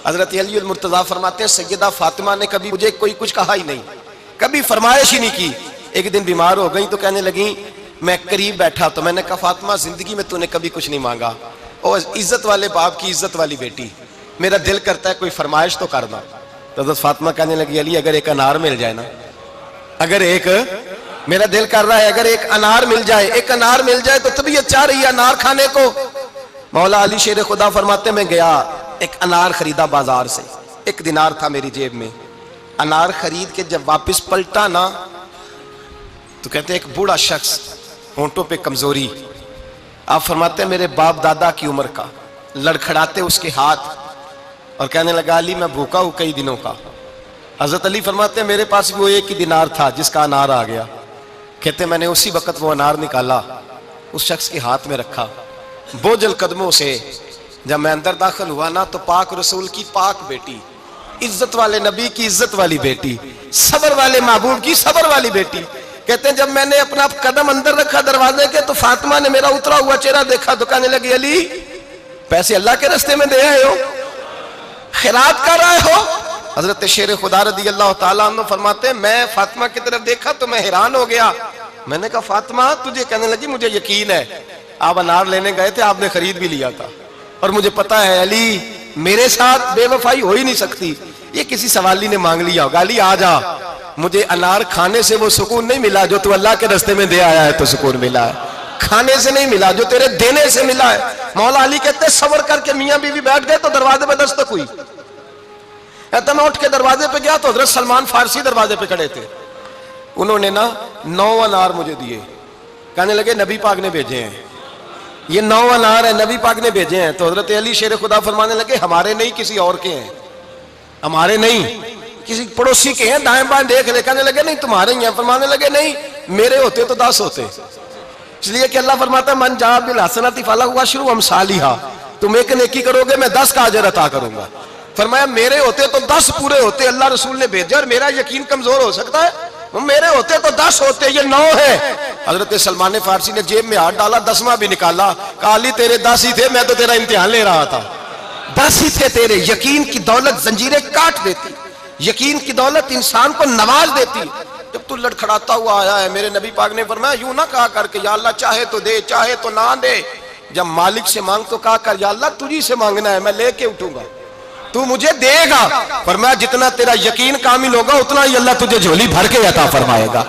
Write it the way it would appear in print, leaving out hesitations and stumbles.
حضرت علی المرتضیٰ فرماتے ہیں سیدہ فاطمہ نے کبھی مجھے کوئی کچھ کہا ہی نہیں، کبھی فرمائش ہی نہیں کی۔ ایک دن بیمار ہو گئی تو کہنے لگیں، میں قریب بیٹھا تو میں نے کہا فاطمہ زندگی میں تو نے کبھی کچھ نہیں مانگا، اور عزت والے باپ کی عزت والی بیٹی، میرا دل کرتا ہے کوئی فرمائش تو کرنا۔ تو حضرت فاطمہ کہنے لگی علی اگر ایک انار مل جائے نا، اگر ایک، میرا دل کر رہا ہے اگر ایک انار مل جائے، ایک انار مل جائے تو طبیعت چاہ رہی ہے انار کھانے کو۔ مولا علی شیر خدا فرماتے میں گیا، ایک انار خریدا بازار سے، 1 دینار تھا میری جیب میں، انار خرید کے جب واپس پلٹا نا تو کہتے ہیں ایک بوڑھا شخص، ہونٹوں پہ کمزوری، آپ فرماتے ہیں میرے باپ دادا کی عمر کا، لڑکھڑاتے اس کے ہاتھ اور کہنے لگا علی میں بھوکا ہوں کئی دنوں کا۔ حضرت علی فرماتے ہیں میرے پاس وہ 1 ہی دینار تھا جس کا انار آ گیا، کہتے ہیں میں نے اسی وقت وہ انار نکالا، اس شخص کے ہاتھ میں رکھا، بوجھل قدموں سے جب میں اندر داخل ہوا نا تو پاک رسول کی پاک بیٹی، عزت والے نبی کی عزت والی بیٹی، صبر والے محبوب کی صبر والی بیٹی، کہتے ہیں جب میں نے اپنا قدم اندر رکھا دروازے کے تو فاطمہ نے میرا اترا ہوا چہرہ دیکھا تو کہنے لگی علی پیسے اللہ کے راستے میں دے آئے ہو، خیرات کر رہے ہو؟ حضرت شیر خدا رضی اللہ تعالیٰ عنہ فرماتے ہیں میں فاطمہ کی طرف دیکھا تو میں حیران ہو گیا، میں نے کہا فاطمہ تجھے، کہنے لگی مجھے یقین ہے آپ انار لینے گئے تھے، آپ نے خرید بھی لیا تھا، اور مجھے پتا ہے علی میرے ساتھ بے وفائی ہو ہی نہیں سکتی، یہ کسی سوالی نے مانگ لیا ہوگا، علی آ جا، مجھے انار کھانے سے وہ سکون نہیں ملا جو تو اللہ کے راستے میں دے آیا ہے تو سکون ملا ہے، کھانے سے نہیں ملا جو تیرے دینے سے ملا ہے۔ مولا علی کہتے ہیں صبر کر کے میاں بیوی بیٹھ گئے تو دروازے پہ دستک ہوئی، کہتا میں اٹھ کے دروازے پہ گیا تو حضرت سلمان فارسی دروازے پہ کھڑے تھے، انہوں نے نا 9 انار مجھے دیے، کہنے لگے نبی پاک نے بھیجے ہیں، یہ 9 انار ہے نبی پاک نے بھیجے ہیں۔ تو حضرت علی شیر خدا فرمانے لگے ہمارے نہیں کسی اور کے ہیں، ہمارے نہیں کسی پڑوسی کے ہیں، دائیں بائیں دیکھ لے، کہنے لگے نہیں تمہارے ہی ہیں، فرمانے لگے نہیں میرے ہوتے تو 10 ہوتے، اس لیے کہ اللہ فرماتا ہے من جاء بالحسنۃ فلہ عشر امثالھا، تم ایک نیکی کرو گے میں 10 کا اجر عطا کروں گا، فرمایا میرے ہوتے تو 10 پورے ہوتے، اللہ رسول نے بھیجا اور میرا یقین کمزور ہو سکتا ہے، میرے ہوتے تو 10 ہوتے، یہ 9 ہے۔ حضرت سلمان فارسی نے جیب میں ہاتھ ڈالا، 10واں بھی نکالا، کہا علی تیرے 10 ہی تھے، میں تو تیرا امتحان لے رہا تھا، 10 ہی تھے تیرے۔ یقین کی دولت زنجیریں کاٹ دیتی، یقین کی دولت انسان کو نواز دیتی۔ جب تو لڑکھڑاتا ہوا آیا ہے، میرے نبی پاک نے فرمایا یوں نہ کہا کر کہ یا اللہ چاہے تو دے چاہے تو نہ دے، جب مالک سے مانگ تو کہا کر یا اللہ تجھی سے مانگنا ہے، میں لے کے اٹھوں گا، تو مجھے دے گا، فرمایا جتنا تیرا یقین کامل ہوگا اتنا ہی اللہ تجھے جھولی بھر کے عطا فرمائے گا۔